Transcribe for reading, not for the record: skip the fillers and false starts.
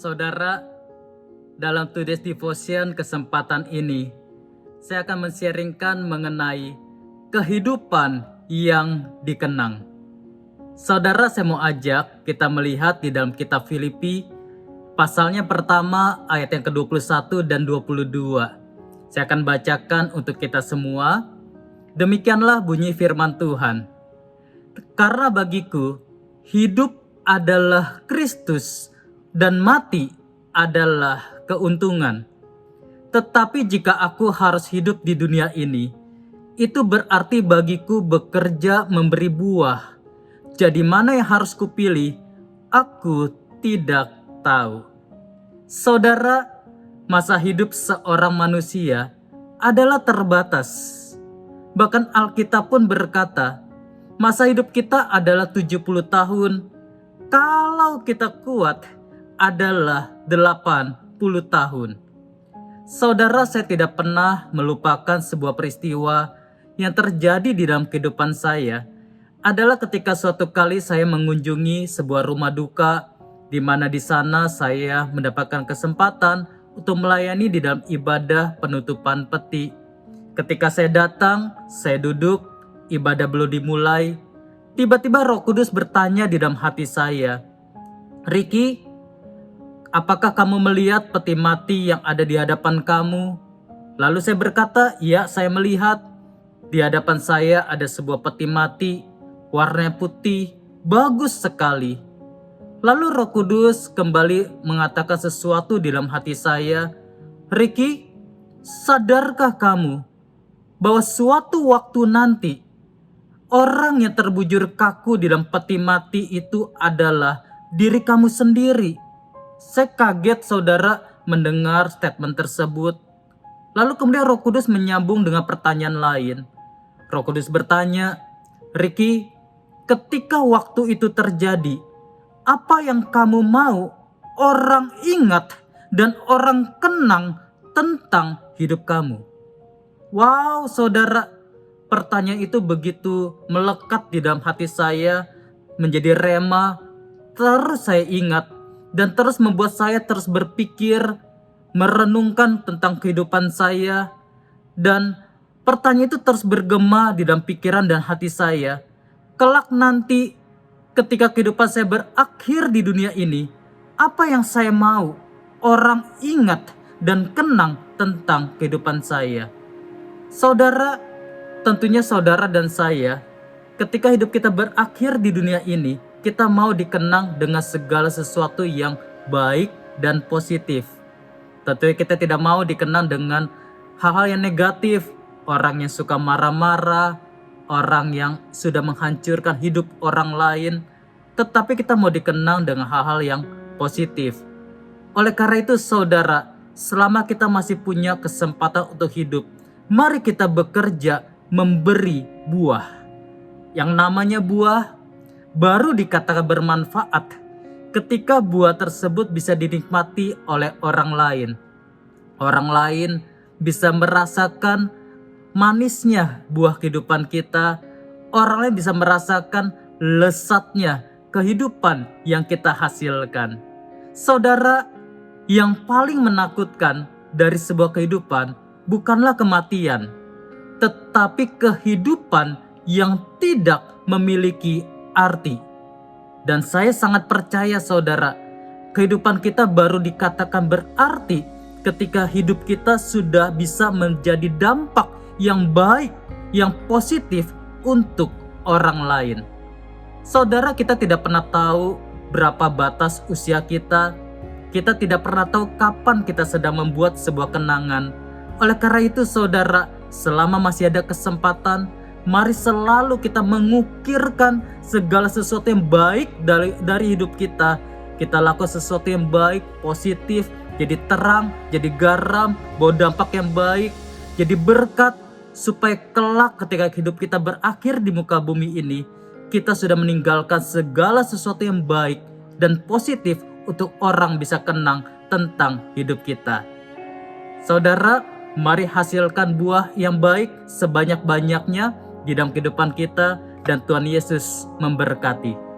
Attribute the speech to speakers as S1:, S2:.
S1: saudara. Dalam Today's Devotion kesempatan ini, saya akan men-sharingkan mengenai kehidupan yang dikenang. Saudara, saya mau ajak kita melihat di dalam kitab Filipi, pasalnya pertama ayat yang ke-21 dan 22. Saya akan bacakan untuk kita semua. Demikianlah bunyi firman Tuhan. Karena bagiku, hidup adalah Kristus dan mati adalah keuntungan. Tetapi jika aku harus hidup di dunia ini, itu berarti bagiku bekerja memberi buah. Jadi mana yang harus kupilih? Aku tidak tahu. Saudara, masa hidup seorang manusia adalah terbatas. Bahkan Alkitab pun berkata, masa hidup kita adalah 70 tahun. Kalau kita kuat adalah 80 tahun. Saudara, saya tidak pernah melupakan sebuah peristiwa yang terjadi di dalam kehidupan saya. Adalah ketika suatu kali saya mengunjungi sebuah rumah duka, di mana di sana saya mendapatkan kesempatan untuk melayani di dalam ibadah penutupan peti. Ketika saya datang, saya duduk, ibadah belum dimulai. Tiba-tiba Roh Kudus bertanya di dalam hati saya, "Ricky, apakah kamu melihat peti mati yang ada di hadapan kamu?" Lalu saya berkata, "Ya, saya melihat." Di hadapan saya ada sebuah peti mati, warnanya putih, bagus sekali. Lalu Roh Kudus kembali mengatakan sesuatu di dalam hati saya, "Ricky, sadarkah kamu bahwa suatu waktu nanti, orang yang terbujur kaku di dalam peti mati itu adalah diri kamu sendiri?" Saya kaget, saudara, mendengar statement tersebut. Lalu kemudian Roh Kudus menyambung dengan pertanyaan lain. Roh Kudus bertanya, "Ricky, ketika waktu itu terjadi, apa yang kamu mau orang ingat dan orang kenang tentang hidup kamu?" Wow, saudara, pertanyaan itu begitu melekat di dalam hati saya, menjadi rema. Terus saya ingat dan terus membuat saya terus berpikir, merenungkan tentang kehidupan saya. Dan pertanyaan itu terus bergema di dalam pikiran dan hati saya. Kelak nanti ketika kehidupan saya berakhir di dunia ini, apa yang saya mau orang ingat dan kenang tentang kehidupan saya? Saudara, tentunya saudara dan saya, ketika hidup kita berakhir di dunia ini, kita mau dikenang dengan segala sesuatu yang baik dan positif. Tentunya kita tidak mau dikenang dengan hal-hal yang negatif, orang yang suka marah-marah, orang yang sudah menghancurkan hidup orang lain. Tetapi kita mau dikenang dengan hal-hal yang positif. Oleh karena itu, saudara, selama kita masih punya kesempatan untuk hidup, mari kita bekerja memberi buah. Yang namanya buah baru dikatakan bermanfaat ketika buah tersebut bisa dinikmati oleh orang lain. Orang lain bisa merasakan manisnya buah kehidupan kita. Orang lain bisa merasakan lezatnya kehidupan yang kita hasilkan. Saudara, yang paling menakutkan dari sebuah kehidupan bukanlah kematian, tetapi kehidupan yang tidak memiliki arti. Dan saya sangat percaya, saudara, kehidupan kita baru dikatakan berarti ketika hidup kita sudah bisa menjadi dampak yang baik, yang positif untuk orang lain. Saudara, kita tidak pernah tahu berapa batas usia kita. Kita tidak pernah tahu kapan kita sedang membuat sebuah kenangan. Oleh karena itu, saudara, selama masih ada kesempatan, mari selalu kita mengukirkan segala sesuatu yang baik dari hidup kita. Kita lakukan sesuatu yang baik, positif, jadi terang, jadi garam, bawa dampak yang baik, jadi berkat, supaya kelak ketika hidup kita berakhir di muka bumi ini, kita sudah meninggalkan segala sesuatu yang baik dan positif untuk orang bisa kenang tentang hidup kita. Saudara, mari hasilkan buah yang baik sebanyak-banyaknya di dalam kehidupan kita, dan Tuhan Yesus memberkati.